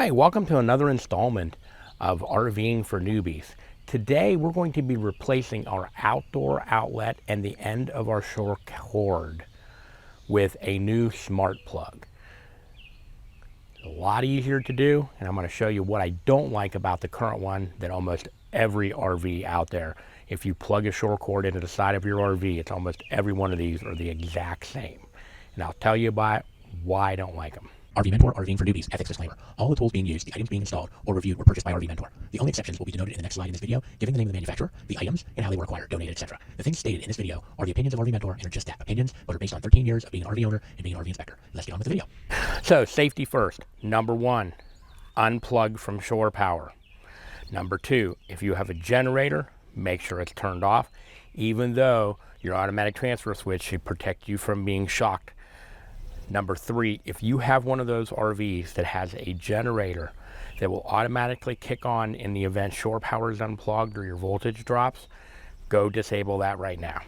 Hi, welcome to another installment of RVing for Newbies. Today we're going to be replacing our outdoor outlet and the end of our shore cord with a new smart plug. A lot easier to do, and I'm going to show you what I don't like about the current one that almost every RV out there. If you plug a shore cord into the side of your RV, it's almost every one of these are the exact same. And I'll tell you about why I don't like them. RV Mentor, RVing for Newbies, ethics disclaimer. All the tools being used, the items being installed or reviewed were purchased by RV Mentor. The only exceptions will be denoted in the next slide in this video, giving the name of the manufacturer, the items, and how they were acquired, donated, etc. The things stated in this video are the opinions of RV Mentor and are just that, opinions, but are based on 13 years of being an RV owner and being an RV inspector. Let's get on with the video. So, safety first. Number one, unplug from shore power. Number two, if you have a generator, make sure it's turned off, even though your automatic transfer switch should protect you from being shocked. Number three, if you have one of those RVs that has a generator that will automatically kick on in the event shore power is unplugged or your voltage drops, go disable that right now.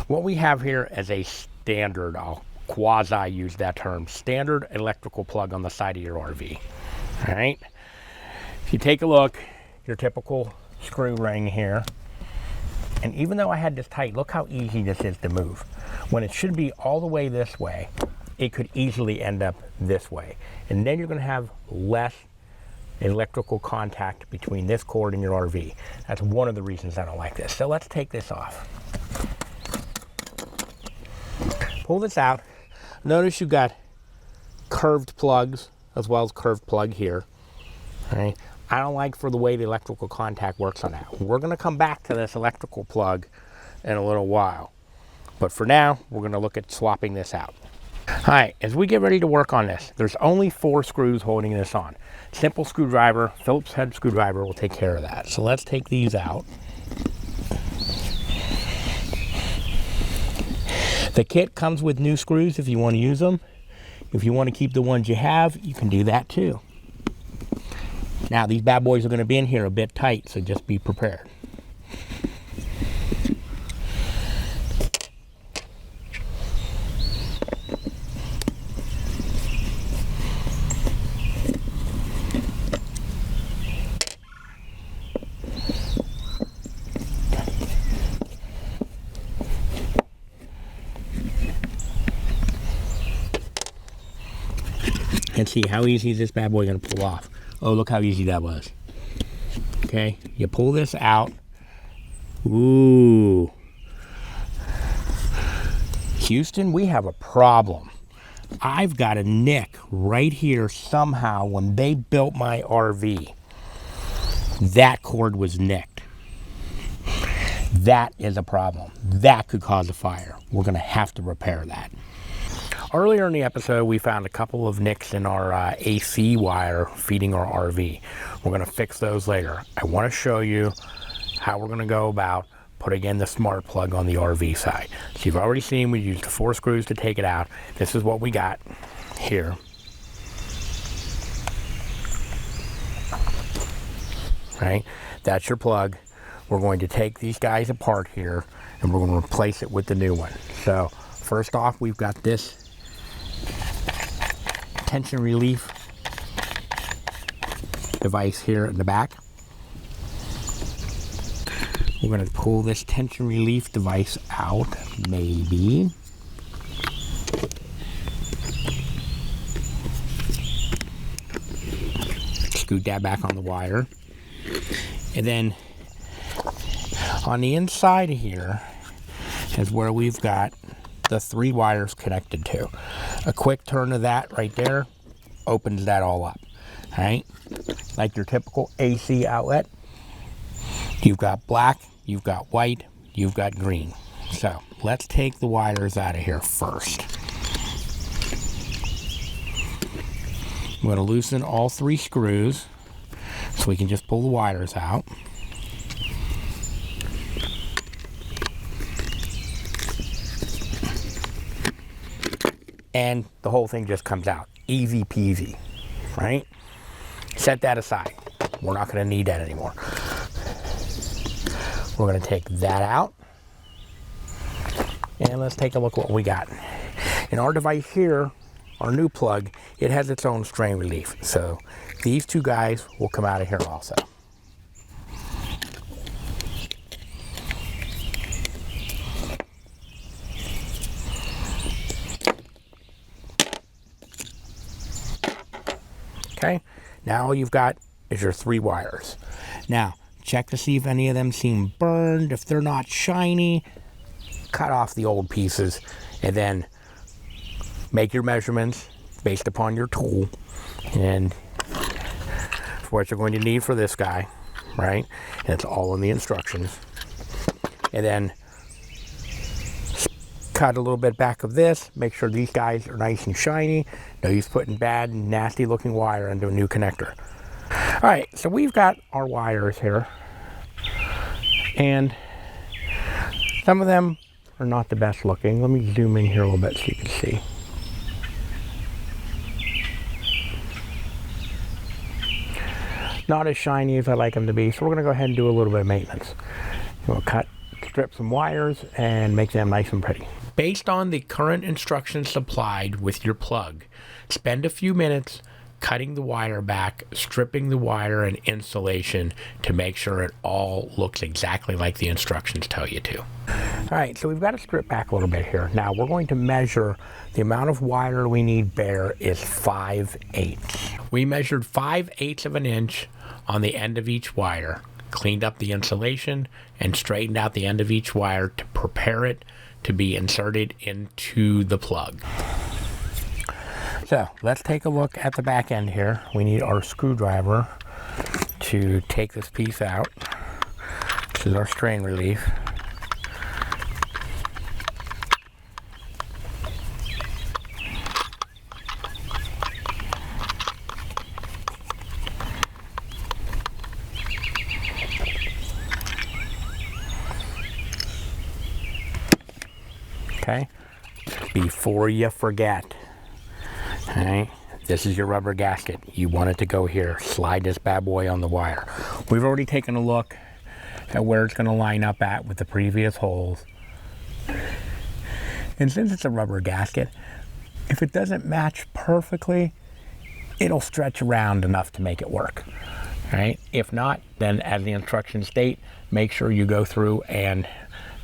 What we have here is a standard, I'll quasi use that term, standard electrical plug on the side of your RV. All right. If you take a look, your typical screw ring here, and even though I had this tight, look how easy this is to move. When it should be all the way this way, it could easily end up this way. And then you're going to have less electrical contact between this cord and your RV. That's one of the reasons I don't like this. So let's take this off. Pull this out. Notice you've got curved plugs as well as curved plug here. All right. I don't like for the way the electrical contact works on that. We're going to come back to this electrical plug in a little while. But for now, we're going to look at swapping this out. All right, as we get ready to work on this, there's only 4 screws holding this on. Simple screwdriver, Phillips head screwdriver will take care of that. So let's take these out. The kit comes with new screws if you want to use them. If you want to keep the ones you have, you can do that too. Now these bad boys are going to be in here a bit tight, so just be prepared. And see how easy is this bad boy going to pull off. Oh, look how easy that was. Okay, you pull this out. Ooh. Houston, we have a problem. I've got a nick right here somehow when they built my RV. That cord was nicked. That is a problem. That could cause a fire. We're going to have to repair that. Earlier in the episode, we found a couple of nicks in our AC wire feeding our RV. We're going to fix those later. I want to show you how we're going to go about putting in the smart plug on the RV side. So you've already seen we used 4 screws to take it out. This is what we got here. Right? That's your plug. We're going to take these guys apart here and we're going to replace it with the new one. So first off, we've got this tension relief device here in the back. We're going to pull this tension relief device out, maybe. Scoot that back on the wire. And then on the inside here is where we've got the 3 wires connected to. A quick turn of that right there opens that all up. All right, like your typical AC outlet, you've got black, you've got white, you've got green. So let's take the wires out of here first. I'm going to loosen all 3 screws so we can just pull the wires out. And the whole thing just comes out. Easy peasy, right? Set that aside. We're not going to need that anymore. We're going to take that out. And let's take a look what we got. In our device here, our new plug, it has its own strain relief. So these two guys will come out of here also. Okay, now all you've got is your 3 wires. Now, check to see if any of them seem burned. If they're not shiny, cut off the old pieces and then make your measurements based upon your tool and for what you're going to need for this guy, right? And it's all in the instructions. And then cut a little bit back of this, make sure these guys are nice and shiny. No use putting bad, nasty looking wire into a new connector. All right, so we've got our wires here. And some of them are not the best looking. Let me zoom in here a little bit so you can see. Not as shiny as I like them to be, so we're gonna go ahead and do a little bit of maintenance. We'll strip some wires and make them nice and pretty. Based on the current instructions supplied with your plug, spend a few minutes cutting the wire back, stripping the wire and insulation to make sure it all looks exactly like the instructions tell you to. All right, so we've got to strip back a little bit here. Now we're going to measure the amount of wire we need bare is 5/8. We measured 5/8 of an inch on the end of each wire, cleaned up the insulation, and straightened out the end of each wire to prepare it to be inserted into the plug. So let's take a look at the back end here. We need our screwdriver to take this piece out. This is our strain relief. Okay, before you forget, all right, this is your rubber gasket. You want it to go here. Slide this bad boy on the wire. We've already taken a look at where it's going to line up at with the previous holes. And since it's a rubber gasket, if it doesn't match perfectly, it'll stretch around enough to make it work. All right, if not, then as the instructions state, make sure you go through and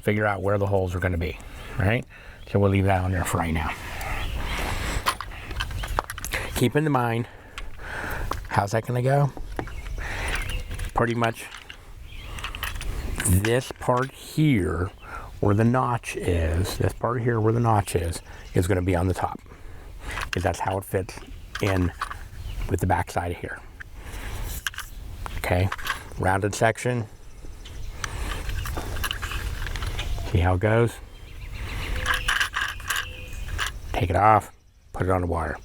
figure out where the holes are going to be. Right, so we'll leave that on there for right now. Keep in mind, how's that going to go? Pretty much this part here where the notch is, going to be on the top, because that's how it fits in with the back side of here. Okay, rounded section. See how it goes? Take it off, put it on the wire.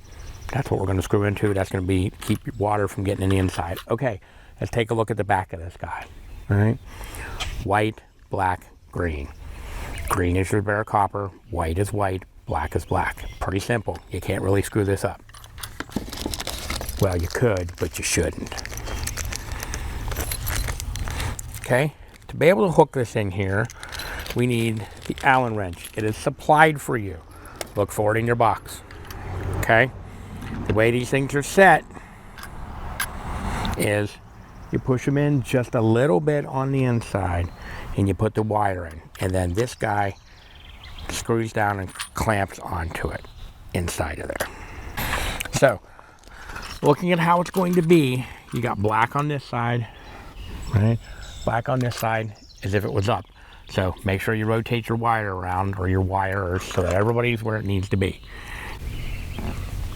That's what we're going to screw into. That's going to keep water from getting in the inside. Okay, let's take a look at the back of this guy. All right, white, black, green. Green is your bare copper, white is white, black is black. Pretty simple. You can't really screw this up. Well, you could, but you shouldn't. Okay, to be able to hook this in here, we need the Allen wrench. It is supplied for you. Look for it in your box. Okay? The way these things are set is you push them in just a little bit on the inside and you put the wire in. And then this guy screws down and clamps onto it inside of there. So, looking at how it's going to be, you got black on this side, right? Black on this side as if it was up. So make sure you rotate your wire around, or your wires, so that everybody's where it needs to be.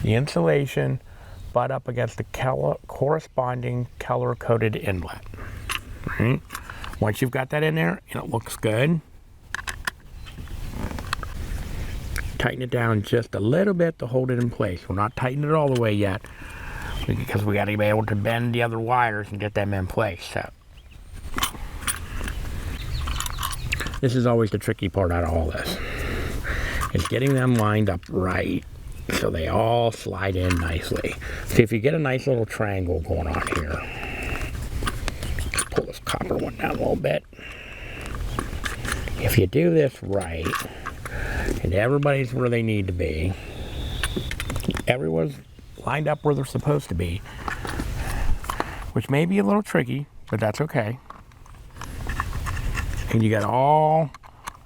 The insulation butt up against the corresponding color-coded inlet. Right? Once you've got that in there and it looks good, tighten it down just a little bit to hold it in place. We're not tightening it all the way yet, because we got to be able to bend the other wires and get them in place. So this is always the tricky part out of all this, is getting them lined up right so they all slide in nicely. See, if you get a nice little triangle going on here, just pull this copper one down a little bit. If you do this right, and everybody's where they need to be, Everyone's lined up where they're supposed to be, which may be a little tricky, but that's okay. And you got all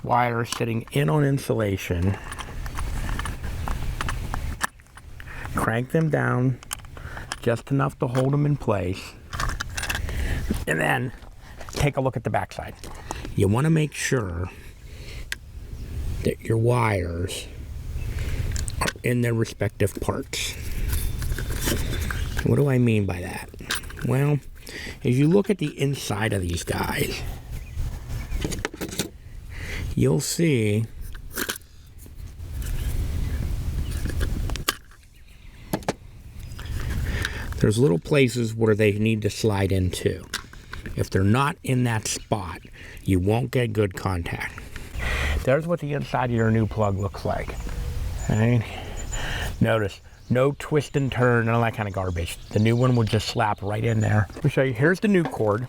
wires sitting in on insulation. Crank them down just enough to hold them in place. And then take a look at the backside. You want to make sure that your wires are in their respective parts. What do I mean by that? Well, as you look at the inside of these guys, you'll see there's little places where they need to slide into. If they're not in that spot, you won't get good contact. There's what the inside of your new plug looks like. Right? Notice, no twist and turn, none of that kind of garbage. The new one will just slap right in there. Let me show you. Here's the new cord.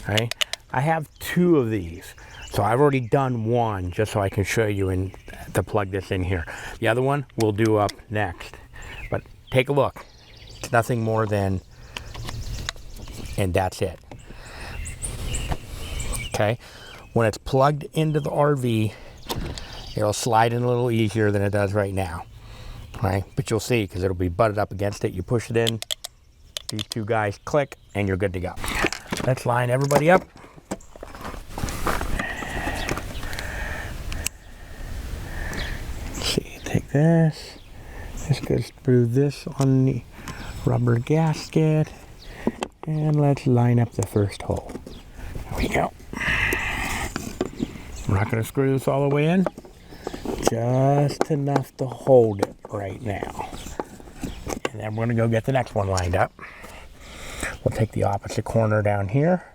Right? I have 2 of these. So I've already done one just so I can show you and to plug this in here. The other one we'll do up next. But take a look. It's nothing more than, and that's it. Okay? When it's plugged into the RV, it'll slide in a little easier than it does right now. Right? But you'll see, because it'll be butted up against it. You push it in, these 2 guys click, and you're good to go. Let's line everybody up. Let's see, take this. This goes through this on the rubber gasket. And let's line up the first hole. There we go. We're not going to screw this all the way in. Just enough to hold it right now. And then we're going to go get the next one lined up. We'll take the opposite corner down here.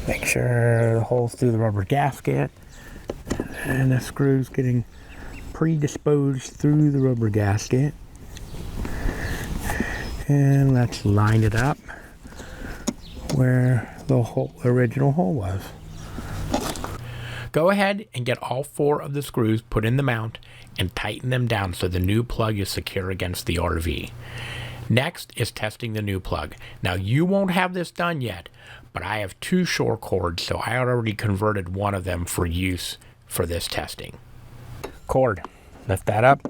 Make sure the hole's through the rubber gasket. And the screw's getting predisposed through the rubber gasket. And let's line it up where the original hole was. Go ahead and get all 4 of the screws put in the mount and tighten them down so the new plug is secure against the RV. Next is testing the new plug. Now you won't have this done yet, but I have 2 shore cords, so I already converted one of them for use for this testing. Cord, lift that up,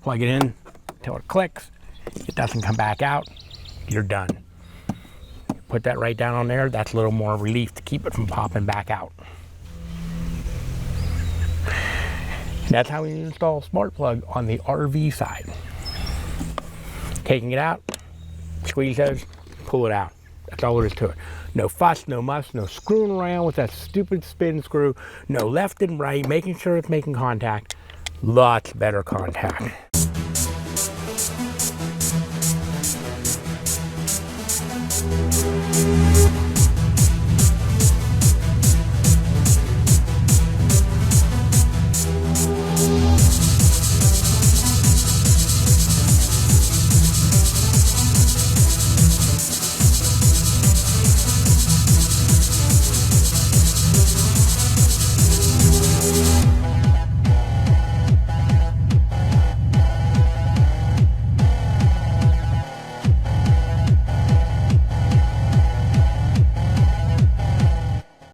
plug it in until it clicks. It doesn't come back out, you're done. Put that right down on there. That's a little more relief to keep it from popping back out. That's how we install a smart plug on the RV side. Taking it out, squeeze those, pull it out. That's all there is to it. No fuss, no muss, no screwing around with that stupid spin screw. No left and right, making sure it's making contact. Lots better contact.